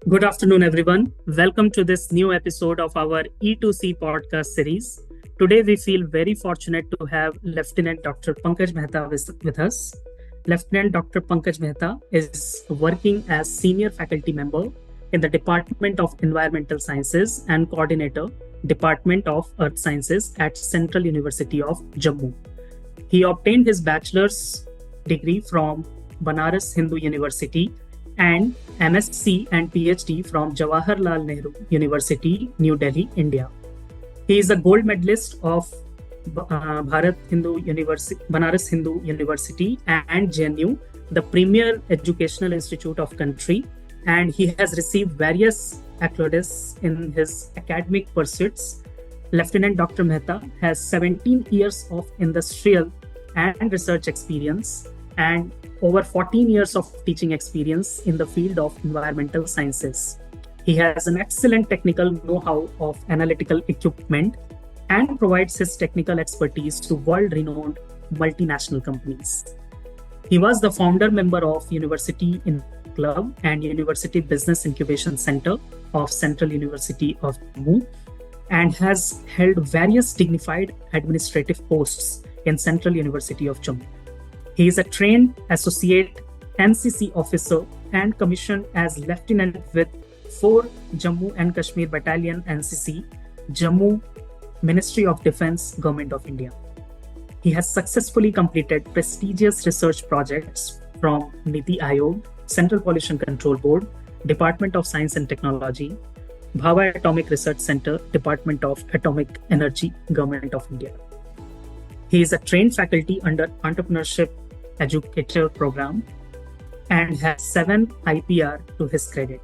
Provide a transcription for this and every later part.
Good afternoon, everyone. Welcome to this new episode of our E2C Podcast series. Today, we feel very fortunate to have Lieutenant Dr. Pankaj Mehta with us. Lieutenant Dr. Pankaj Mehta is working as Senior Faculty Member in the Department of Environmental Sciences and Coordinator, Department of Earth Sciences at Central University of Jammu. He obtained his bachelor's degree from Banaras Hindu University and MSc and Ph.D. from Jawaharlal Nehru University, New Delhi, India. He is a gold medalist of Banaras Hindu University and JNU, the premier educational institute of country, and he has received various accolades in his academic pursuits. Lieutenant Dr. Mehta has 17 years of industrial and research experience and over 14 years of teaching experience in the field of environmental sciences. He has an excellent technical know-how of analytical equipment and provides his technical expertise to world-renowned multinational companies. He was the founder member of University in Club and University Business Incubation Center of Central University of Jammu and has held various dignified administrative posts in Central University of Jammu. He is a trained associate NCC officer and commissioned as lieutenant with 4 Jammu and Kashmir Battalion NCC, Jammu Ministry of Defence, Government of India. He has successfully completed prestigious research projects from Niti Aayog, Central Pollution Control Board, Department of Science and Technology, Bhabha Atomic Research Center, Department of Atomic Energy, Government of India. He is a trained faculty under Entrepreneurship Educator Program and has 7 IPR to his credit.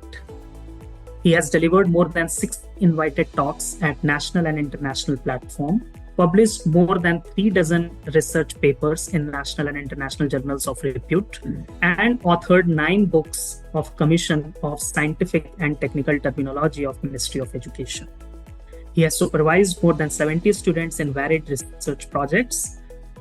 He has delivered more than 6 invited talks at national and international platform, published more than 3 dozen research papers in national and international journals of repute, and authored 9 books of commission of scientific and technical terminology of Ministry of Education. He has supervised more than 70 students in varied research projects.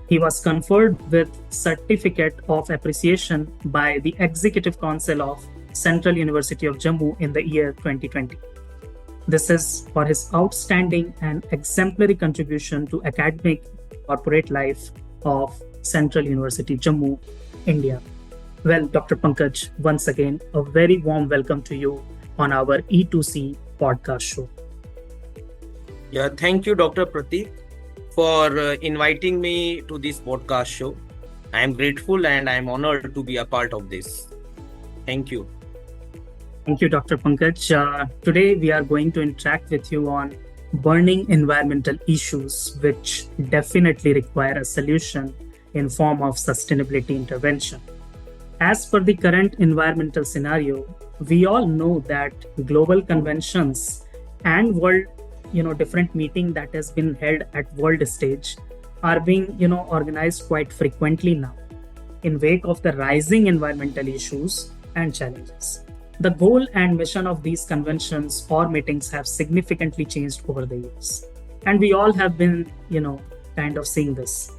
He was conferred with Certificate of Appreciation by the Executive Council of Central University of Jammu in the year 2020. This is for his outstanding and exemplary contribution to academic corporate life of Central University Jammu, India. Well, Dr. Pankaj, once again, a very warm welcome to you on our E2C podcast show. Yeah, thank you, Dr. Pratik, for inviting me to this podcast show. I am grateful and I am honored to be a part of this. Thank you. Thank you, Dr. Pankaj. Today, we are going to interact with you on burning environmental issues, which definitely require a solution in form of sustainability intervention. As per the current environmental scenario, we all know that global conventions and world different meeting that has been held at world stage are being organized quite frequently now in wake of the rising environmental issues and challenges. The goal and mission of these conventions or meetings have significantly changed over the years, and we all have been kind of seeing this.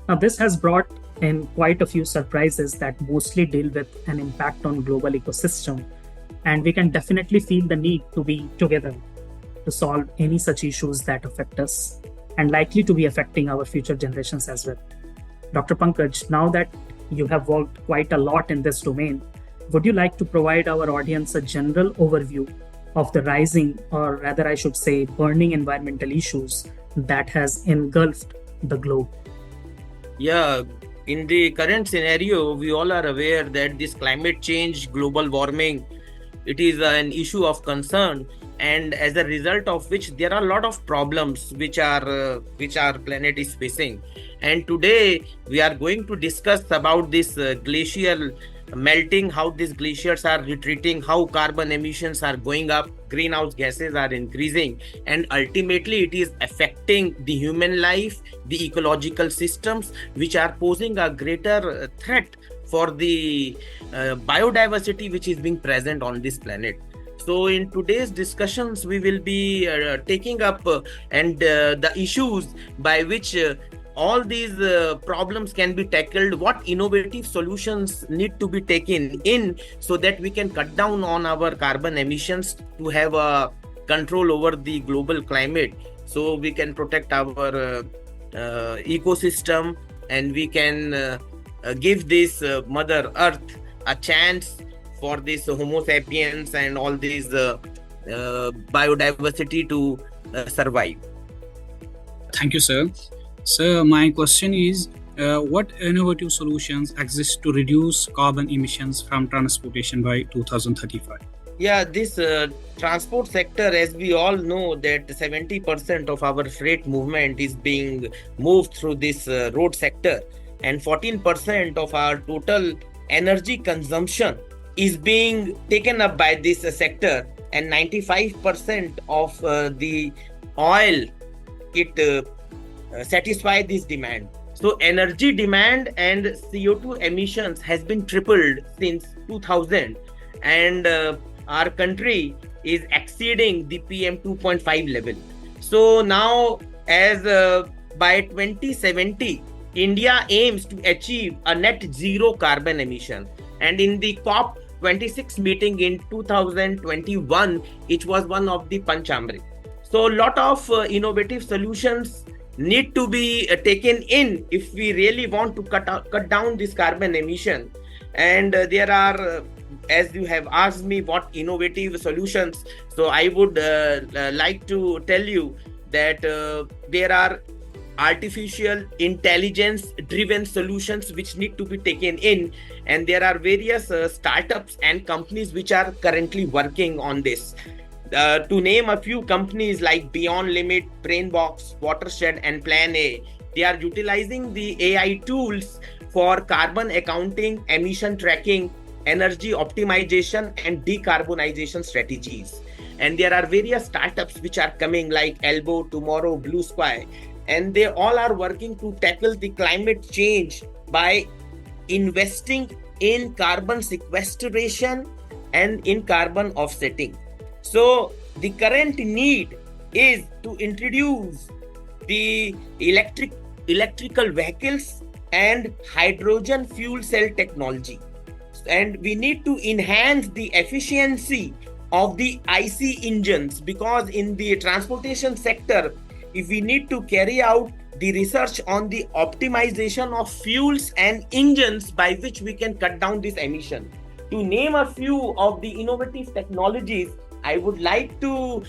Now this has brought in quite a few surprises that mostly deal with an impact on global ecosystem, and we can definitely feel the need to be together to solve any such issues that affect us and likely to be affecting our future generations as well. Dr. Pankaj, now that you have worked quite a lot in this domain, would you like to provide our audience a general overview of the rising, or rather I should say burning environmental issues that has engulfed the globe? Yeah, in the current scenario, we all are aware that this climate change, global warming, it is an issue of concern, and as a result of which there are a lot of problems which our planet is facing. And today we are going to discuss about this glacial melting, how these glaciers are retreating, how carbon emissions are going up, greenhouse gases are increasing, and ultimately it is affecting the human life, the ecological systems, which are posing a greater threat for the biodiversity which is being present on this planet. So in today's discussions, we will be taking up the issues by which all these problems can be tackled, what innovative solutions need to be taken in so that we can cut down on our carbon emissions to have a control over the global climate, so we can protect our ecosystem, and we can give this mother earth a chance for this homo sapiens and all these biodiversity to survive. Thank you, sir. Sir, my question is, what innovative solutions exist to reduce carbon emissions from transportation by 2035? Yeah, this transport sector, as we all know, that 70% of our freight movement is being moved through this road sector, and 14% of our total energy consumption is being taken up by this sector, and 95% of the oil it satisfy this demand. So energy demand and CO2 emissions has been tripled since 2000, and our country is exceeding the PM 2.5 level. So now, as by 2070, India aims to achieve a net zero carbon emission, and in the COP 26 meeting in 2021, it was one of the Panchamrit. So a lot of innovative solutions need to be taken in if we really want to cut down this carbon emission. And there are, as you have asked me, what innovative solutions. So I would like to tell you that there are artificial intelligence driven solutions which need to be taken in, and there are various startups and companies which are currently working on this. To name a few companies like Beyond Limit, Brainbox, Watershed, and Plan A, they are utilizing the AI tools for carbon accounting, emission tracking, energy optimization, and decarbonization strategies. And there are various startups which are coming like Elbow, Tomorrow, Blue Sky, and they all are working to tackle the climate change by investing in carbon sequestration and in carbon offsetting. So the current need is to introduce the electrical vehicles and hydrogen fuel cell technology, and we need to enhance the efficiency of the IC engines, because in the transportation sector, if we need to carry out the research on the optimization of fuels and engines by which we can cut down this emission. To name a few of the innovative technologies, I would like to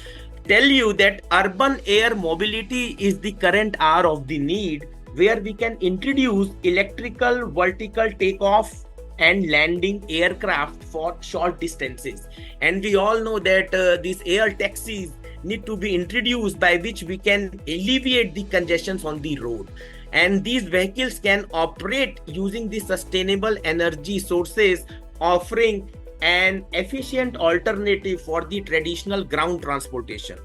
tell you that urban air mobility is the current hour of the need, where we can introduce electrical vertical takeoff and landing aircraft for short distances. And we all know that these air taxis need to be introduced by which we can alleviate the congestions on the road. And these vehicles can operate using the sustainable energy sources, offering an efficient alternative for the traditional ground transportation.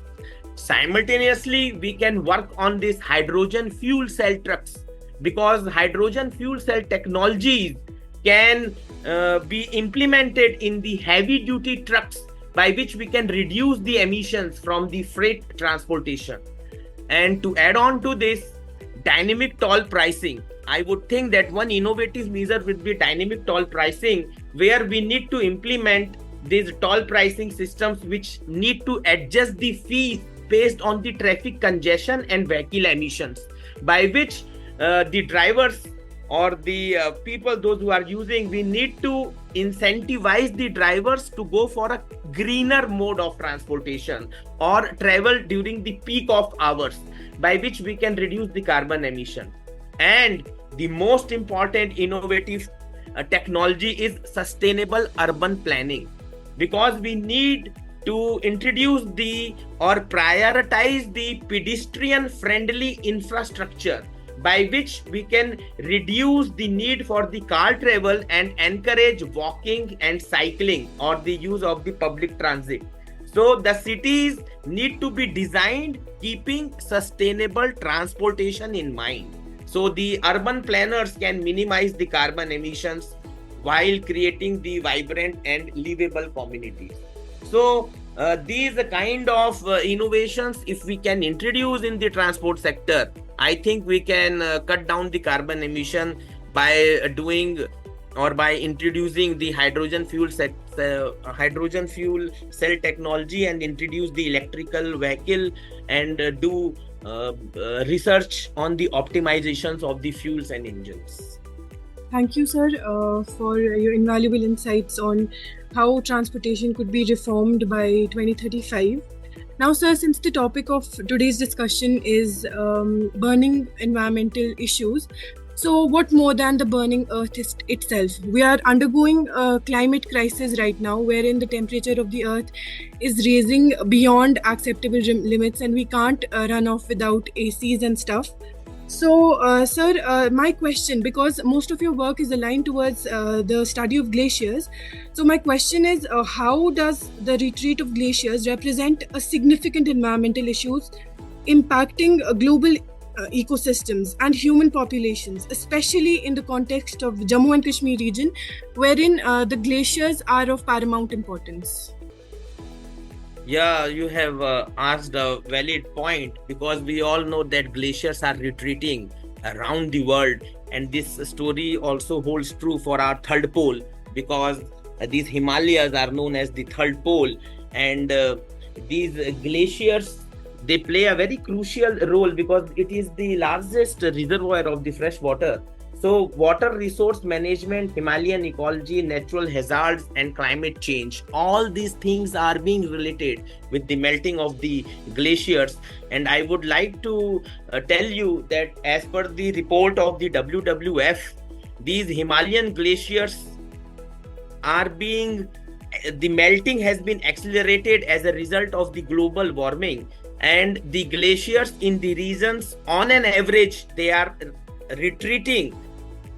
Simultaneously, we can work on this hydrogen fuel cell trucks, because hydrogen fuel cell technologies can be implemented in the heavy duty trucks, by which we can reduce the emissions from the freight transportation. And to add on to this, dynamic toll pricing. I would think that one innovative measure would be dynamic toll pricing, where we need to implement these toll pricing systems which need to adjust the fees based on the traffic congestion and vehicle emissions, by which the drivers or the people, those who are using, we need to incentivize the drivers to go for a greener mode of transportation or travel during the peak of hours, by which we can reduce the carbon emission. And the most important innovative technology is sustainable urban planning, because we need to introduce or prioritize the pedestrian friendly infrastructure, by which we can reduce the need for the car travel and encourage walking and cycling or the use of the public transit. So the cities need to be designed keeping sustainable transportation in mind, so the urban planners can minimize the carbon emissions while creating the vibrant and livable communities. So these kind of innovations, if we can introduce in the transport sector, I think we can cut down the carbon emission by doing or by introducing the hydrogen fuel cell technology, and introduce the electrical vehicle, and do research on the optimizations of the fuels and engines. Thank you, sir, for your invaluable insights on how transportation could be reformed by 2035. Now, sir, since the topic of today's discussion is burning environmental issues, so what more than the burning earth itself? We are undergoing a climate crisis right now, wherein the temperature of the earth is rising beyond acceptable limits, and we can't run off without ACs and stuff. So, sir, my question, because most of your work is aligned towards the study of glaciers, so my question is, how does the retreat of glaciers represent a significant environmental issues impacting global ecosystems and human populations, especially in the context of Jammu and Kashmir region, wherein the glaciers are of paramount importance? Yeah, you have asked a valid point, because we all know that glaciers are retreating around the world, and this story also holds true for our third pole, because these Himalayas are known as the third pole, and these glaciers, they play a very crucial role because it is the largest reservoir of the fresh water. So water resource management, Himalayan ecology, natural hazards, and climate change, all these things are being related with the melting of the glaciers. And I would like to tell you that as per the report of the WWF, these Himalayan glaciers the melting has been accelerated as a result of the global warming. And the glaciers in the regions, on an average, they are retreating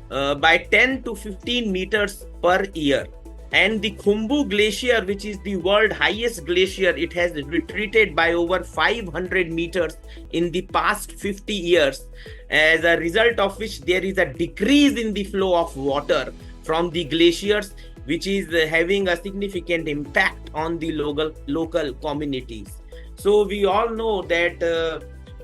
by 10 to 15 meters per year. And the Khumbu glacier, which is the world highest glacier, it has retreated by over 500 meters in the past 50 years, as a result of which there is a decrease in the flow of water from the glaciers, which is having a significant impact on the local communities. So we all know that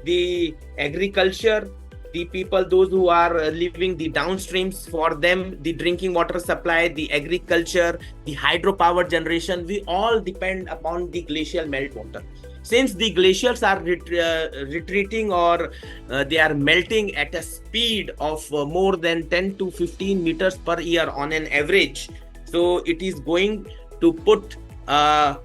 the agriculture, the people, those who are living the downstreams, for them, the drinking water supply, the agriculture, the hydropower generation, we all depend upon the glacial meltwater. Since the glaciers are retreating, or they are melting at a speed of more than 10 to 15 meters per year on an average, so it is going to put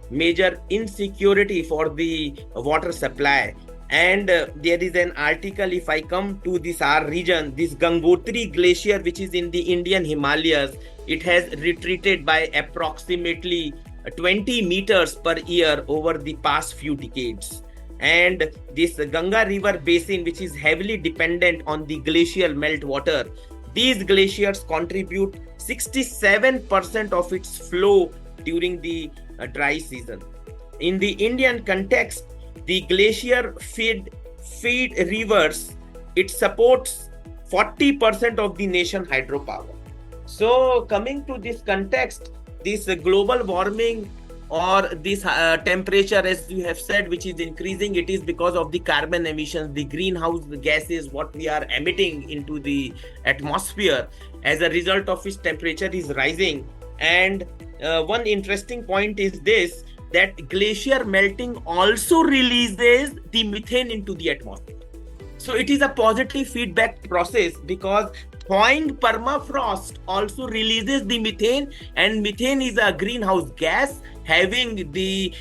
major insecurity for the water supply. And there is an article, if I come to this our region, this Gangotri glacier, which is in the Indian Himalayas, it has retreated by approximately 20 meters per year over the past few decades. And this Ganga river basin, which is heavily dependent on the glacial meltwater, these glaciers contribute 67% of its flow during the dry season. In the Indian context, the glacier feed rivers, it supports 40% of the nation hydropower. So coming to this context, this global warming, or this temperature, as you have said, which is increasing, it is because of the carbon emissions, the greenhouse gases, what we are emitting into the atmosphere, as a result of which temperature is rising. And one interesting point is this, that glacier melting also releases the methane into the atmosphere. So it is a positive feedback process, because thawing permafrost also releases the methane, and methane is a greenhouse gas having the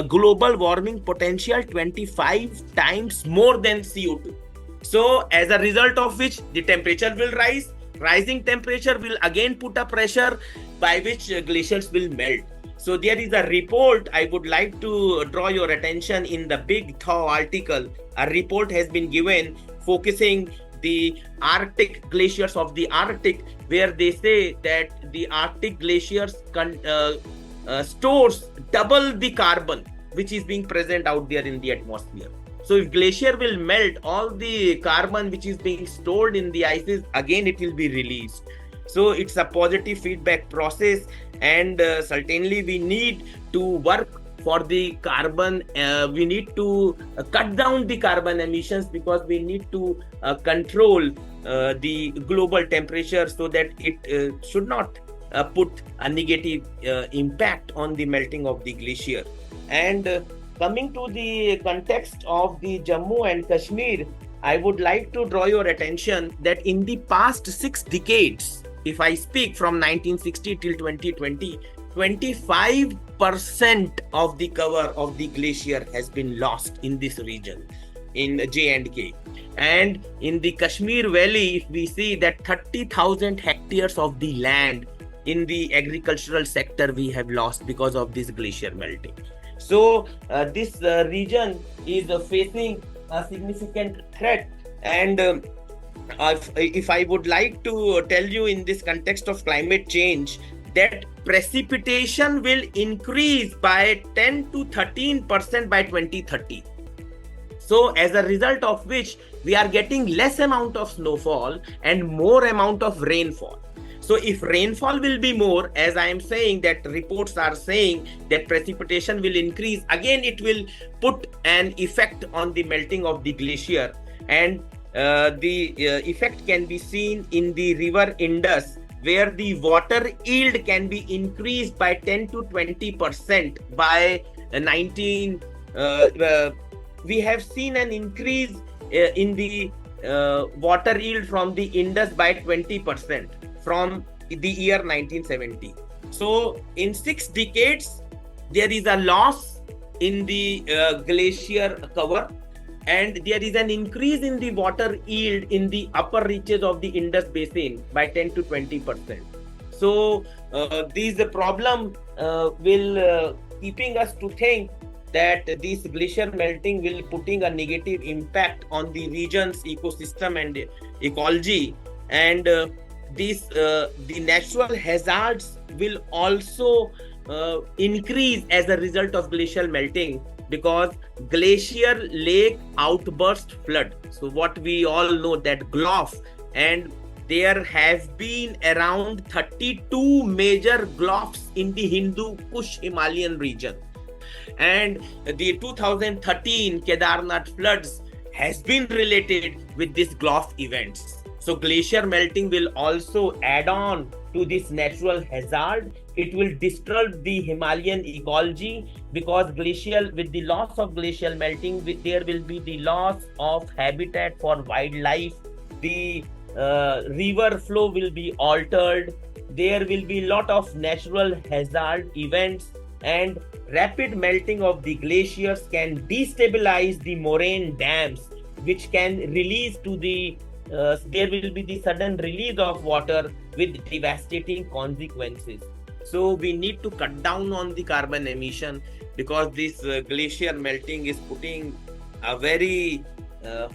global warming potential 25 times more than CO2. So as a result of which the temperature will rise. Rising temperature will again put a pressure by which glaciers will melt. So there is a report I would like to draw your attention in the Big Thaw article. A report has been given focusing the Arctic glaciers of the Arctic, where they say that the Arctic glaciers stores double the carbon which is being present out there in the atmosphere. So if glacier will melt, all the carbon which is being stored in the ices, again it will be released. So it's a positive feedback process, and certainly we need to work for the carbon, we need to cut down the carbon emissions, because we need to control the global temperature so that it should not put a negative impact on the melting of the glacier. And coming to the context of the Jammu and Kashmir, I would like to draw your attention that in the past 6 decades, if I speak from 1960 till 2020, 25% of the cover of the glacier has been lost in this region, in J&K. And in the Kashmir Valley, if we see that 30,000 hectares of the land in the agricultural sector we have lost because of this glacier melting. So this region is facing a significant threat. And if I would like to tell you in this context of climate change, that precipitation will increase by 10 to 13% by 2030. So as a result of which, we are getting less amount of snowfall and more amount of rainfall. So if rainfall will be more, as I am saying that reports are saying that precipitation will increase, again it will put an effect on the melting of the glacier. And the effect can be seen in the river Indus, where the water yield can be increased by 10 to 20% by 19. We have seen an increase in the water yield from the Indus by 20% from the year 1970. So in 6 decades, there is a loss in the glacier cover, and there is an increase in the water yield in the upper reaches of the Indus basin by 10 to 20%. So this problem will keeping us to think that this glacier melting will putting a negative impact on the region's ecosystem and ecology. And the natural hazards will also increase as a result of glacial melting, because glacier lake outburst flood. So what we all know that GLOF, and there have been around 32 major GLOFs in the Hindu Kush Himalayan region. And the 2013 Kedarnath floods has been related with these GLOF events. So glacier melting will also add on to this natural hazard. It will disturb the Himalayan ecology, because with the loss of glacial melting, there will be the loss of habitat for wildlife. The river flow will be altered. There will be a lot of natural hazard events, and rapid melting of the glaciers can destabilize the moraine dams, which can release to the there will be the sudden release of water with devastating consequences. So we need to cut down on the carbon emission, because this glacier melting is putting a very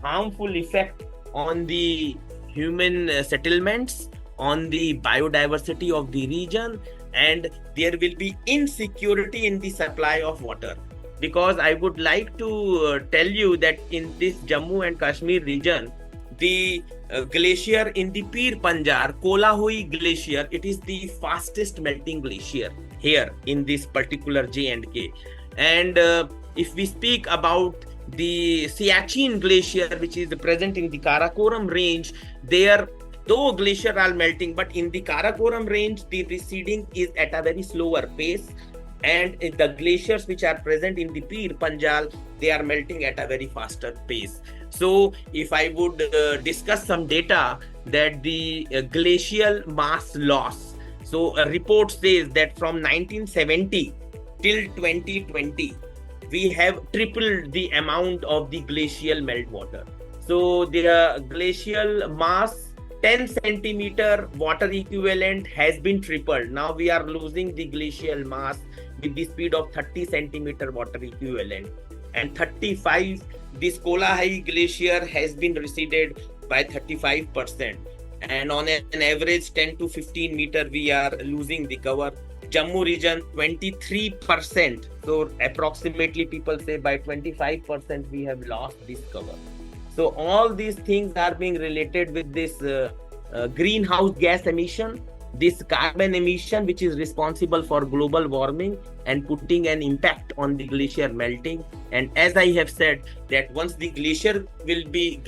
harmful effect on the human settlements, on the biodiversity of the region, and there will be insecurity in the supply of water. Because I would like to tell you that in this Jammu and Kashmir region, the glacier in the Pir Panjar, Kolahui Glacier, it is the fastest melting glacier here in this particular J&K. And if we speak about the Siachen Glacier, which is present in the Karakoram range, there though glaciers are melting, but in the Karakoram range, the receding is at a very slower pace. And the glaciers which are present in the Pir Panjal, they are melting at a very faster pace. So if I would discuss some data that the glacial mass loss, so a report says that from 1970 till 2020, we have tripled the amount of the glacial meltwater. So the glacial mass 10 centimeter water equivalent has been tripled. Now we are losing the glacial mass with the speed of 30 centimeter water equivalent. And 35, this Kolahai glacier has been receded by 35%. And on an average 10 to 15 meter, we are losing the cover. Jammu region 23%. So approximately people say by 25% we have lost this cover. So all these things are being related with this greenhouse gas emission, this carbon emission, which is responsible for global warming and putting an impact on the glacier melting. And as I have said, that once the glacier will be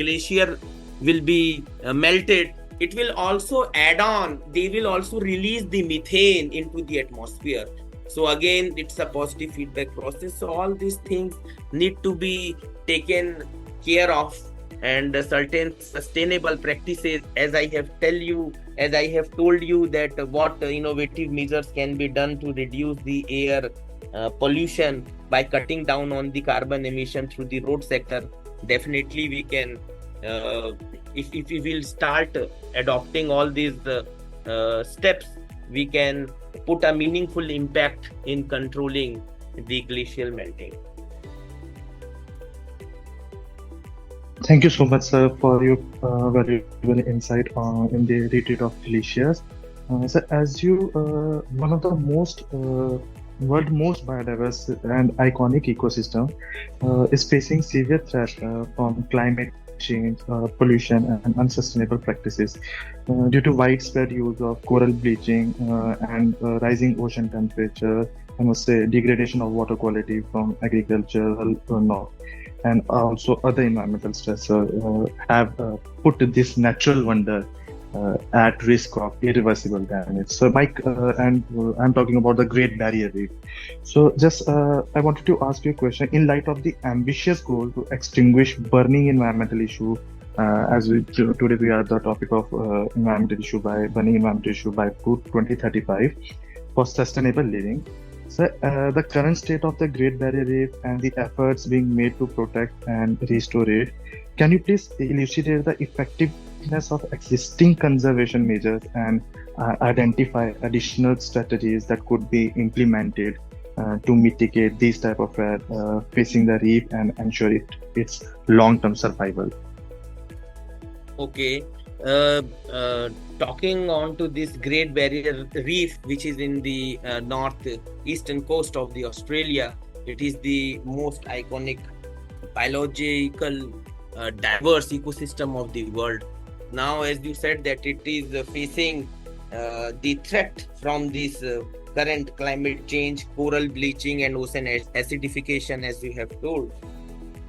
melted, it will also add on, they will also release the methane into the atmosphere. So again, it's a positive feedback process. So all these things need to be taken care of, and certain sustainable practices, as I have told you that what innovative measures can be done to reduce the air pollution by cutting down on the carbon emission through the road sector. Definitely we can, if we will start adopting all these steps, we can put a meaningful impact in controlling the glacial melting. Thank you so much, sir, for your valuable insight in the retreat of glaciers. Sir, as you, one of the world most biodiverse and iconic ecosystem is facing severe threat from climate change, pollution, and unsustainable practices due to widespread use of coral bleaching and rising ocean temperature. I must say degradation of water quality from agricultural runoff, and also other environmental stressors have put this natural wonder at risk of irreversible damage. So, Mike, I'm talking about the Great Barrier Reef. So, just I wanted to ask you a question. In light of the ambitious goal to extinguish burning environmental issue, today we are at the topic of environmental issue by 2035 for sustainable living. So, the current state of the Great Barrier Reef and the efforts being made to protect and restore it, can you please elucidate the effectiveness of existing conservation measures and identify additional strategies that could be implemented to mitigate these type of threat facing the reef and ensure its long-term survival? Okay. Talking on to this Great Barrier Reef, which is in the northeastern coast of the Australia, it is the most iconic biological diverse ecosystem of the world. Now, as you said, that it is facing the threat from this current climate change, coral bleaching, and ocean acidification, as you have told.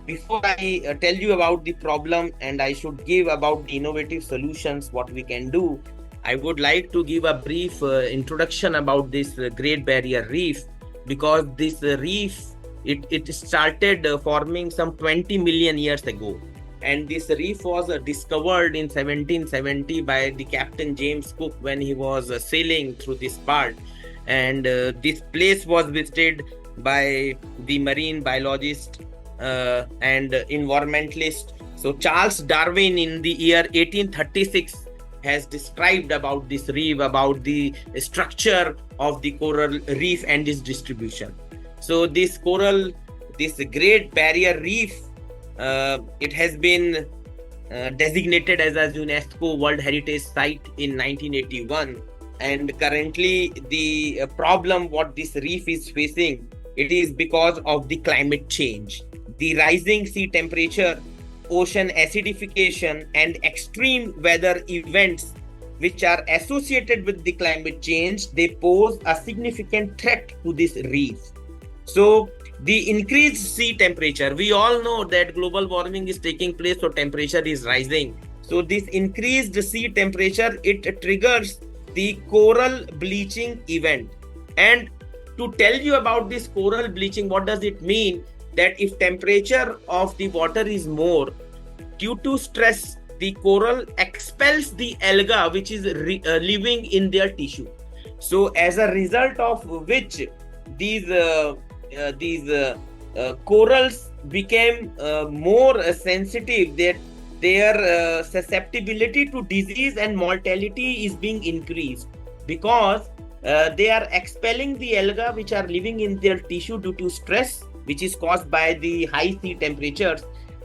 Before I tell you about the problem and I should give about the innovative solutions, what we can do, I would like to give a brief introduction about this Great Barrier Reef, because this reef, it started forming some 20 million years ago. And this reef was discovered in 1770 by the Captain James Cook when he was sailing through this part. And this place was visited by the marine biologist and environmentalist. So Charles Darwin in the year 1836 has described about this reef, about the structure of the coral reef and its distribution. So this Great Barrier Reef, it has been designated as a UNESCO World Heritage Site in 1981. And currently the problem what this reef is facing, it is because of the climate change. The rising sea temperature, ocean acidification, and extreme weather events which are associated with the climate change, they pose a significant threat to this reef. So the increased sea temperature, we all know that global warming is taking place, so temperature is rising. So this increased sea temperature, it triggers the coral bleaching event. And to tell you about this coral bleaching, what does it mean? That if temperature of the water is more, due to stress, the coral expels the alga which is living in their tissue. So as a result of which these corals became more sensitive, that their susceptibility to disease and mortality is being increased, because they are expelling the alga which are living in their tissue due to stress which is caused by the high sea temperatures.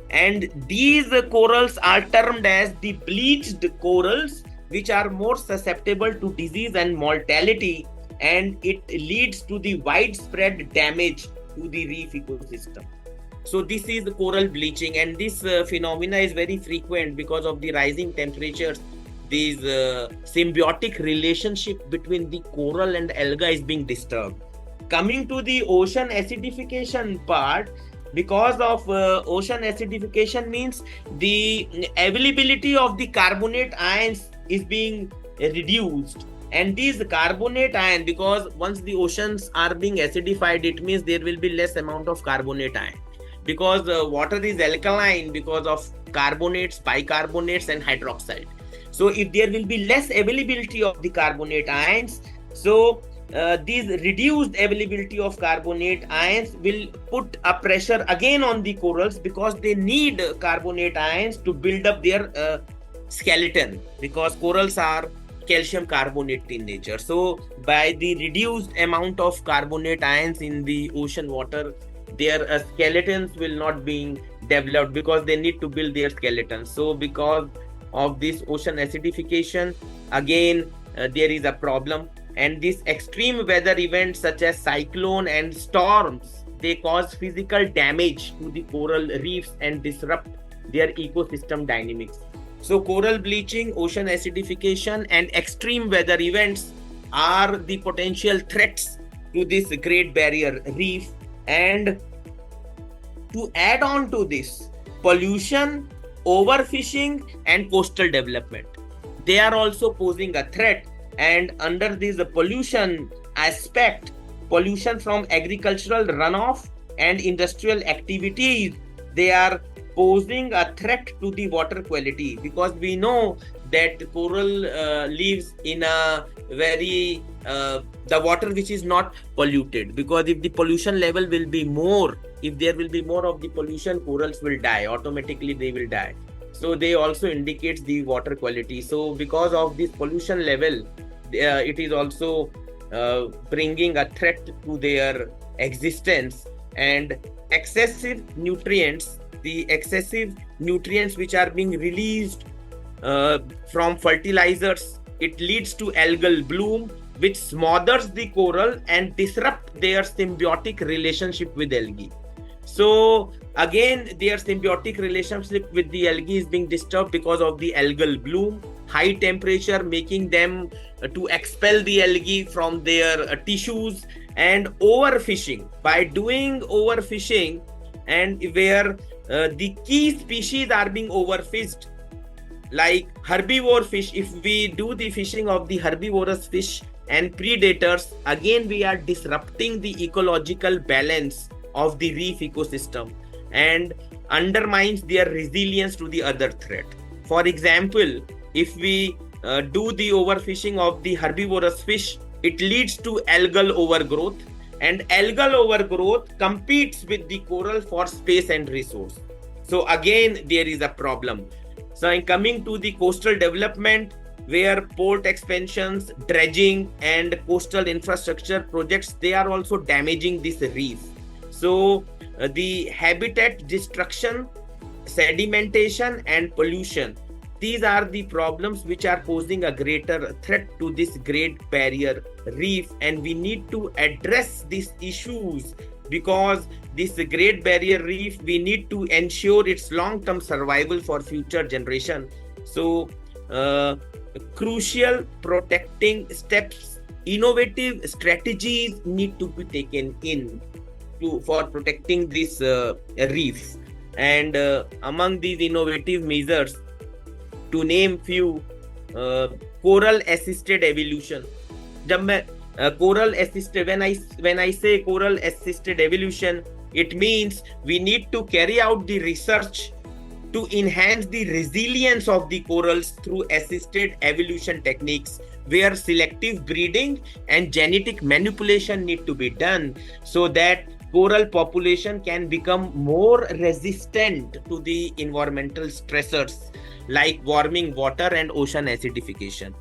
And these corals are termed as the bleached corals, which are more susceptible to disease and mortality, and it leads to the widespread damage to the reef ecosystem. So this is the coral bleaching, and this phenomena is very frequent because of the rising temperatures. this symbiotic relationship between the coral and alga is being disturbed. Coming to the ocean acidification part, because of ocean acidification means the availability of the carbonate ions is being reduced, and these carbonate ion, because once the oceans are being acidified, it means there will be less amount of carbonate ion, because water is alkaline because of carbonates, bicarbonates and hydroxide. So if there will be less availability of the carbonate ions, so these reduced availability of carbonate ions will put a pressure again on the corals, because they need carbonate ions to build up their skeleton, because corals are calcium carbonate in nature. So by the reduced amount of carbonate ions in the ocean water, their skeletons will not be developed, because they need to build their skeletons. So because of this ocean acidification, again there is a problem. And these extreme weather events such as cyclone and storms, they cause physical damage to the coral reefs and disrupt their ecosystem dynamics. So coral bleaching, ocean acidification and extreme weather events are the potential threats to this Great Barrier Reef. And to add on to this, pollution, overfishing and coastal development, they are also posing a threat. And under this pollution aspect, pollution from agricultural runoff and industrial activities, they are posing a threat to the water quality, because we know that coral lives in a very the water which is not polluted, because if the pollution level will be more, if there will be more of the pollution, corals will die automatically, they will die. So they also indicates the water quality. So because of this pollution level, it is also bringing a threat to their existence. And excessive nutrients, the excessive nutrients which are being released from fertilizers, it leads to algal bloom, which smothers the coral and disrupt their symbiotic relationship with algae. So again, their symbiotic relationship with the algae is being disturbed because of the algal bloom, high temperature making them to expel the algae from their tissues, and overfishing. By doing overfishing, and where the key species are being overfished, like herbivore fish, if we do the fishing of the herbivorous fish and predators, again we are disrupting the ecological balance of the reef ecosystem and undermines their resilience to the other threat. For example, if we do the overfishing of the herbivorous fish, it leads to algal overgrowth, and algal overgrowth competes with the coral for space and resource. So again, there is a problem. So in coming to the coastal development, where port expansions, dredging and coastal infrastructure projects, they are also damaging this reef. So the habitat destruction, sedimentation and pollution, these are the problems which are posing a greater threat to this Great Barrier Reef, and we need to address these issues, because this Great Barrier Reef, we need to ensure its long-term survival for future generation. So crucial protecting steps, innovative strategies need to be taken in for protecting this reef. And among these innovative measures, to name few, coral assisted evolution. When I say coral assisted evolution, it means we need to carry out the research to enhance the resilience of the corals through assisted evolution techniques, where selective breeding and genetic manipulation need to be done, so that coral population can become more resistant to the environmental stressors like warming water and ocean acidification.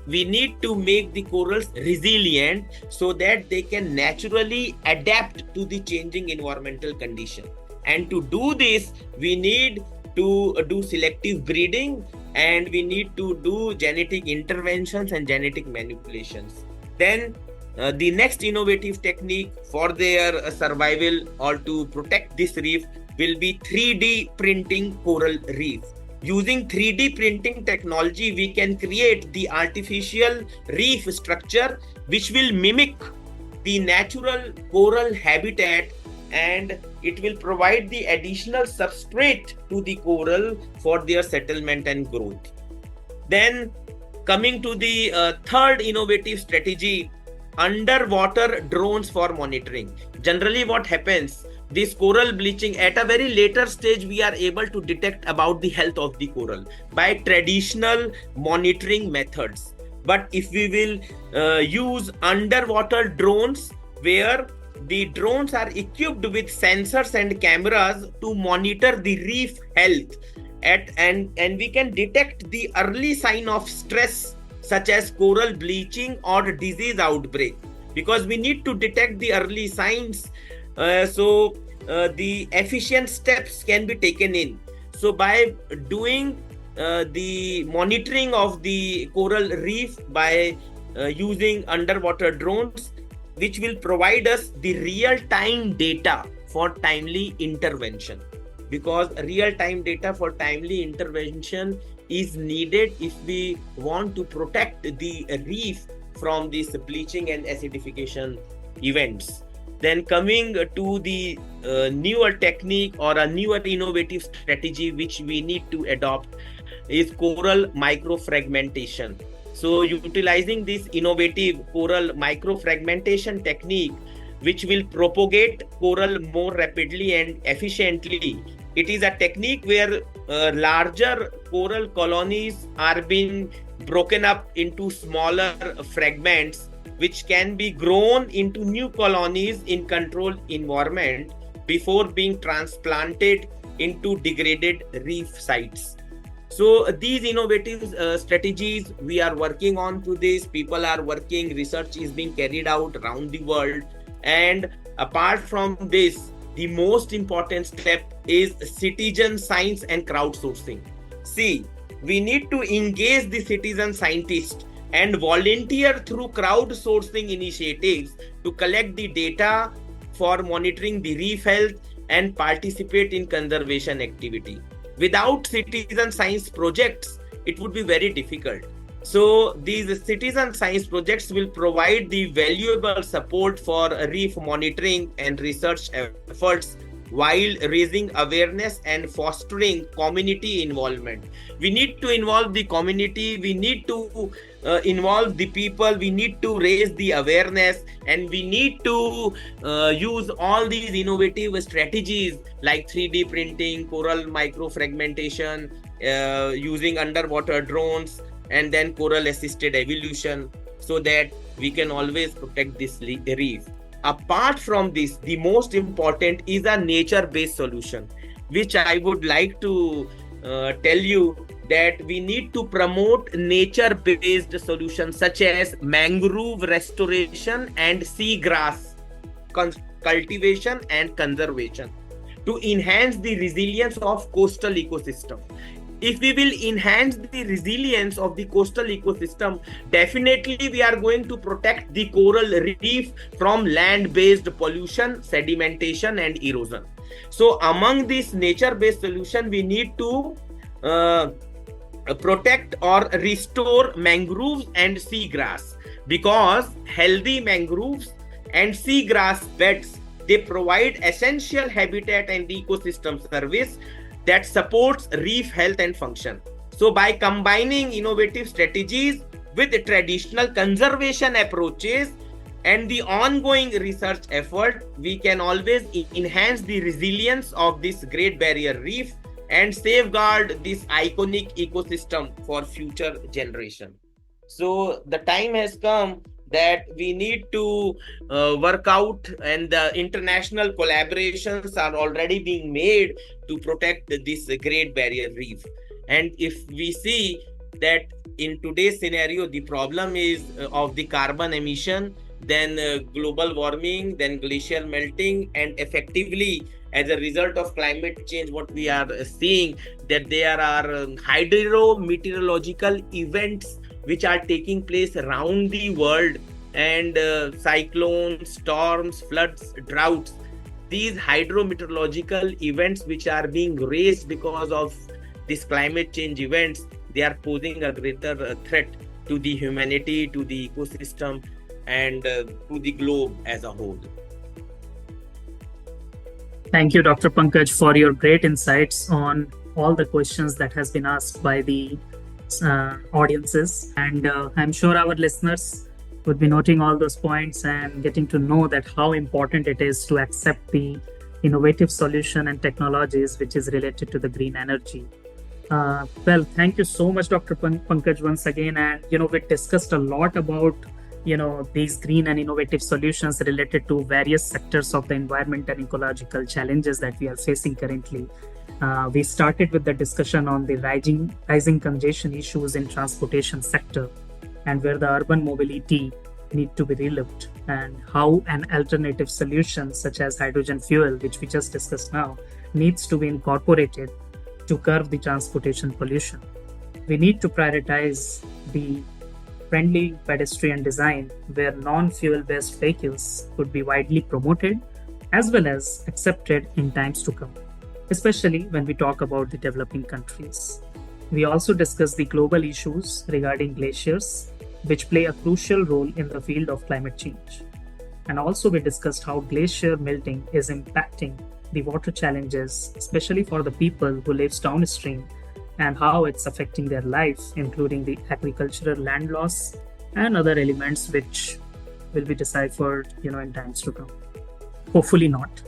We need to make the corals resilient so that they can naturally adapt to the changing environmental condition. And to do this, we need to do selective breeding, and we need to do genetic interventions and genetic manipulations. Then the next innovative technique for their survival or to protect this reef will be 3D printing coral reef. Using 3D printing technology, we can create the artificial reef structure which will mimic the natural coral habitat, and it will provide the additional substrate to the coral for their settlement and growth. Then coming to the third innovative strategy, underwater drones for monitoring. Generally what happens, this coral bleaching at a very later stage, we are able to detect about the health of the coral by traditional monitoring methods. But if we will use underwater drones, where the drones are equipped with sensors and cameras to monitor the reef health, and we can detect the early sign of stress such as coral bleaching or disease outbreak, because we need to detect the early signs. So the efficient steps can be taken in. So by doing the monitoring of the coral reef by using underwater drones, which will provide us the real-time data for timely intervention, because real-time data for timely intervention is needed if we want to protect the reef from these bleaching and acidification events. Then coming to the newer technique or a newer innovative strategy which we need to adopt is coral microfragmentation. So utilizing this innovative coral microfragmentation technique, which will propagate coral more rapidly and efficiently. It is a technique where larger coral colonies are being broken up into smaller fragments, which can be grown into new colonies in controlled environment before being transplanted into degraded reef sites. So these innovative strategies we are working on to this. People are working, research is being carried out around the world. And apart from this, the most important step is citizen science and crowdsourcing. See, we need to engage the citizen scientists and volunteer through crowdsourcing initiatives to collect the data for monitoring the reef health and participate in conservation activity. Without citizen science projects, it would be very difficult. So these citizen science projects will provide the valuable support for reef monitoring and research efforts while raising awareness and fostering community involvement. We need to involve the community, we need to involve the people, we need to raise the awareness, and we need to use all these innovative strategies like 3D printing, coral microfragmentation, using underwater drones, and then coral assisted evolution, so that we can always protect this reef. Apart from this, the most important is a nature-based solution, which I would like to tell you that we need to promote nature-based solutions such as mangrove restoration and seagrass cultivation and conservation to enhance the resilience of coastal ecosystem. If we will enhance the resilience of the coastal ecosystem, definitely we are going to protect the coral reef from land-based pollution, sedimentation, and erosion. So among this nature-based solution, we need to protect or restore mangroves and seagrass, because healthy mangroves and seagrass beds, they provide essential habitat and ecosystem service that supports reef health and function. So by combining innovative strategies with traditional conservation approaches and the ongoing research effort, we can always enhance the resilience of this Great Barrier Reef and safeguard this iconic ecosystem for future generation. So the time has come that we need to work out, and the international collaborations are already being made to protect this Great Barrier Reef. And if we see that in today's scenario, the problem is of the carbon emission, then global warming, then glacier melting, and effectively as a result of climate change, what we are seeing that there are hydrometeorological events which are taking place around the world, and cyclones, storms, floods, droughts. These hydrometeorological events which are being raised because of these climate change events, they are posing a greater threat to the humanity, to the ecosystem, and to the globe as a whole. Thank you, Dr. Pankaj, for your great insights on all the questions that has been asked by the audiences. And I'm sure our listeners would be noting all those points and getting to know that how important it is to accept the innovative solution and technologies which is related to the green energy. Well, thank you so much, Dr. Pankaj, once again. And, we discussed a lot about these green and innovative solutions related to various sectors of the environment and ecological challenges that we are facing currently. We started with the discussion on the rising congestion issues in transportation sector, and where the urban mobility need to be relooked, and how an alternative solution such as hydrogen fuel, which we just discussed now, needs to be incorporated to curb the transportation pollution. We need to prioritize the friendly pedestrian design where non-fuel based vehicles could be widely promoted as well as accepted in times to come, especially when we talk about the developing countries. We also discussed the global issues regarding glaciers, which play a crucial role in the field of climate change. And also we discussed how glacier melting is impacting the water challenges, especially for the people who live downstream, and how it's affecting their life, including the agricultural land loss and other elements which will be deciphered, in times to come. Hopefully not.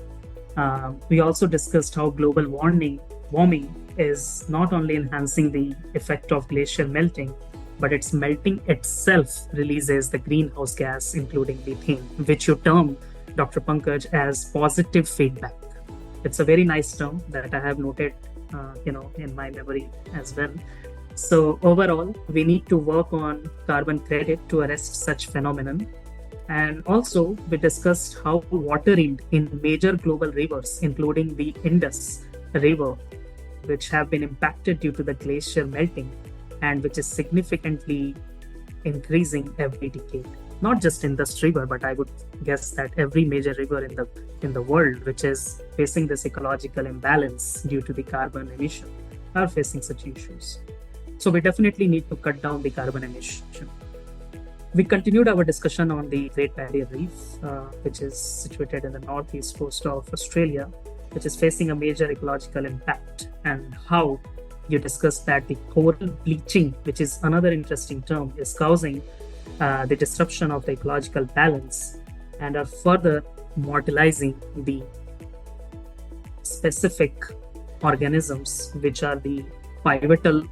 We also discussed how global warming is not only enhancing the effect of glacier melting, but its melting itself releases the greenhouse gas, including methane, which you term, Dr. Pankaj, as positive feedback. It's a very nice term that I have noted in my memory as well. So overall, we need to work on carbon credit to arrest such phenomenon. And also, we discussed how water in major global rivers, including the Indus River, which have been impacted due to the glacier melting, and which is significantly increasing every decade. Not just Indus River, but I would guess that every major river in the world which is facing this ecological imbalance due to the carbon emission are facing such issues. So we definitely need to cut down the carbon emission. We continued our discussion on the Great Barrier Reef, which is situated in the northeast coast of Australia, which is facing a major ecological impact, and how you discussed that the coral bleaching, which is another interesting term, is causing the disruption of the ecological balance and are further mortalizing the specific organisms which are the pivotal,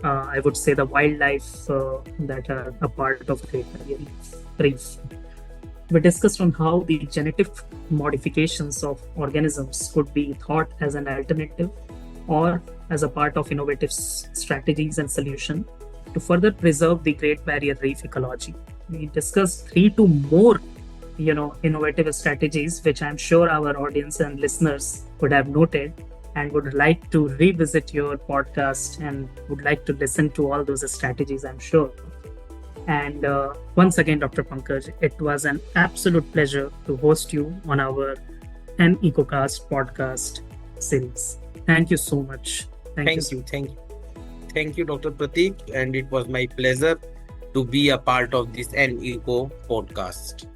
I would say, the wildlife that are a part of Great Barrier Reef. We discussed on how the genetic modifications of organisms could be thought as an alternative or as a part of innovative strategies and solution to further preserve the Great Barrier Reef ecology. We discussed 3 to more, innovative strategies, which I'm sure our audience and listeners would have noted and would like to revisit your podcast and would like to listen to all those strategies, I'm sure. And once again, Dr. Pankaj, it was an absolute pleasure to host you on our An EcoCast podcast series. Thank you so much. Thank you, Dr. Pratik, and it was my pleasure to be a part of this An Eco podcast.